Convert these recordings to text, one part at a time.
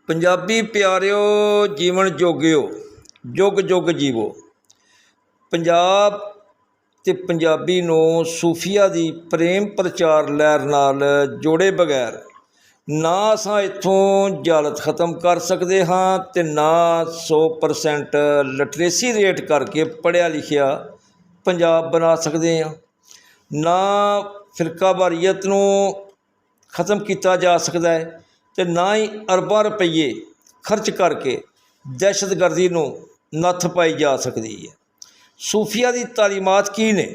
ਪੰਜਾਬੀ ਪਿਆਰਿਓ, ਜੀਵਨ ਜੋਗਿਓ, ਜੁਗ ਜੁਗ ਜੀਵੋ। ਪੰਜਾਬ ਅਤੇ ਪੰਜਾਬੀ ਨੂੰ ਸੂਫੀਆ ਦੀ ਪ੍ਰੇਮ ਪ੍ਰਚਾਰ ਲਹਿਰ ਨਾਲ ਜੋੜੇ ਬਗੈਰ ਨਾ ਅਸਾਂ ਇੱਥੋਂ ਜਾਲਤ ਖ਼ਤਮ ਕਰ ਸਕਦੇ ਹਾਂ ਅਤੇ ਨਾ 100% ਲਿਟਰੇਸੀ ਰੇਟ ਕਰਕੇ ਪੜ੍ਹਿਆ ਲਿਖਿਆ ਪੰਜਾਬ ਬਣਾ ਸਕਦੇ ਹਾਂ। ਨਾ ਫਿਰਕਾਵਾਰੀਅਤ ਨੂੰ ਖ਼ਤਮ ਕੀਤਾ ਜਾ ਸਕਦਾ ਹੈ ਅਤੇ ਨਾ ਹੀ ਅਰਬਾਂ ਰੁਪਈਏ ਖਰਚ ਕਰਕੇ ਦਹਿਸ਼ਤਗਰਦੀ ਨੂੰ ਨੱਥ ਪਾਈ ਜਾ ਸਕਦੀ ਹੈ। ਸੂਫੀਆ ਦੀ ਤਾਲੀਮਾਤ ਕੀ ਨੇ?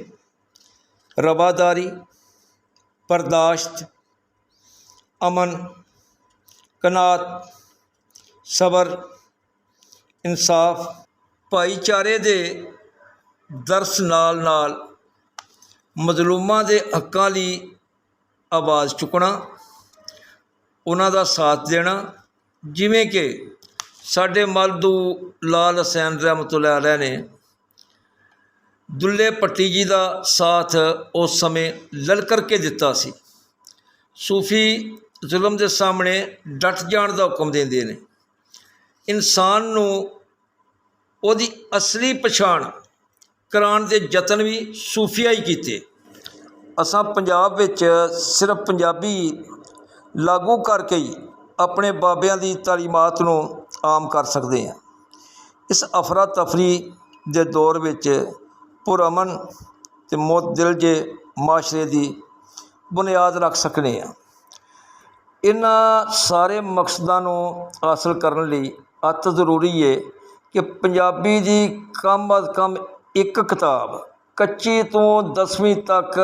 ਰਵਾਦਾਰੀ, ਬਰਦਾਸ਼ਤ, ਅਮਨ, ਕਨਾਤ, ਸਬਰ, ਇਨਸਾਫ, ਭਾਈਚਾਰੇ ਦੇ ਦਰਸ ਨਾਲ ਨਾਲ ਮਜ਼ਲੂਮਾਂ ਦੇ ਹੱਕਾਂ ਲਈ ਆਵਾਜ਼ ਚੁੱਕਣਾ, ਉਹਨਾਂ ਦਾ ਸਾਥ ਦੇਣਾ। ਜਿਵੇਂ ਕਿ ਸਾਡੇ ਮਲਦੂ ਲਾਲ ਹੁਸੈਨ ਰਹਿਮਤੁல்லாਹ ਅਲੈਹ ਨੇ ਦੁੱਲੇ ਭੱਟੀ ਜੀ ਦਾ ਸਾਥ ਉਸ ਸਮੇਂ ਲਲਕਰ ਕੇ ਦਿੱਤਾ ਸੀ। ਸੂਫੀ ਜ਼ੁਲਮ ਦੇ ਸਾਹਮਣੇ ਡਟ ਜਾਣ ਦਾ ਹੁਕਮ ਦਿੰਦੇ ਨੇ। ਇਨਸਾਨ ਨੂੰ ਉਹਦੀ ਅਸਲੀ ਪਛਾਣ ਕਰਾਉਣ ਦੇ ਯਤਨ ਵੀ ਸੂਫੀਆ ਹੀ ਕੀਤੇ। ਅਸਾਂ ਪੰਜਾਬ ਵਿੱਚ ਸਿਰਫ ਪੰਜਾਬੀ ਲਾਗੂ ਕਰਕੇ ਹੀ ਆਪਣੇ ਬਾਬਿਆਂ ਦੀ ਤਾਲੀਮਾਤ ਨੂੰ ਆਮ ਕਰ ਸਕਦੇ ਹਾਂ। ਇਸ ਅਫਰਾ ਤਫਰੀ ਦੇ ਦੌਰ ਵਿੱਚ ਪੁਰਅਮਨ ਅਤੇ ਮੁਤਦਿਲ ਜਿਹੇ ਮਾਸ਼ਰੇ ਦੀ ਬੁਨਿਆਦ ਰੱਖ ਸਕਦੇ ਹਾਂ। ਇਹਨਾਂ ਸਾਰੇ ਮਕਸਦਾਂ ਨੂੰ ਹਾਸਲ ਕਰਨ ਲਈ ਅਤਿ ਜ਼ਰੂਰੀ ਹੈ ਕਿ ਪੰਜਾਬੀ ਦੀ ਕਮ ਅਜ਼ ਕਮ ਇੱਕ ਕਿਤਾਬ ਕੱਚੀ ਤੋਂ 10ਵੀਂ ਤੱਕ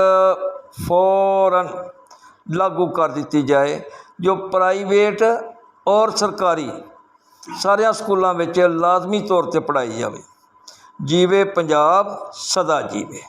ਫੌਰਨ ਲਾਗੂ ਕਰ ਦਿੱਤੀ ਜਾਏ, ਜੋ ਪ੍ਰਾਈਵੇਟ ਔਰ ਸਰਕਾਰੀ ਸਾਰਿਆਂ ਸਕੂਲਾਂ ਵਿੱਚ ਲਾਜ਼ਮੀ ਤੌਰ 'ਤੇ ਪੜ੍ਹਾਈ ਜਾਵੇ। ਜੀਵੇ ਪੰਜਾਬ, ਸਦਾ ਜੀਵੇ।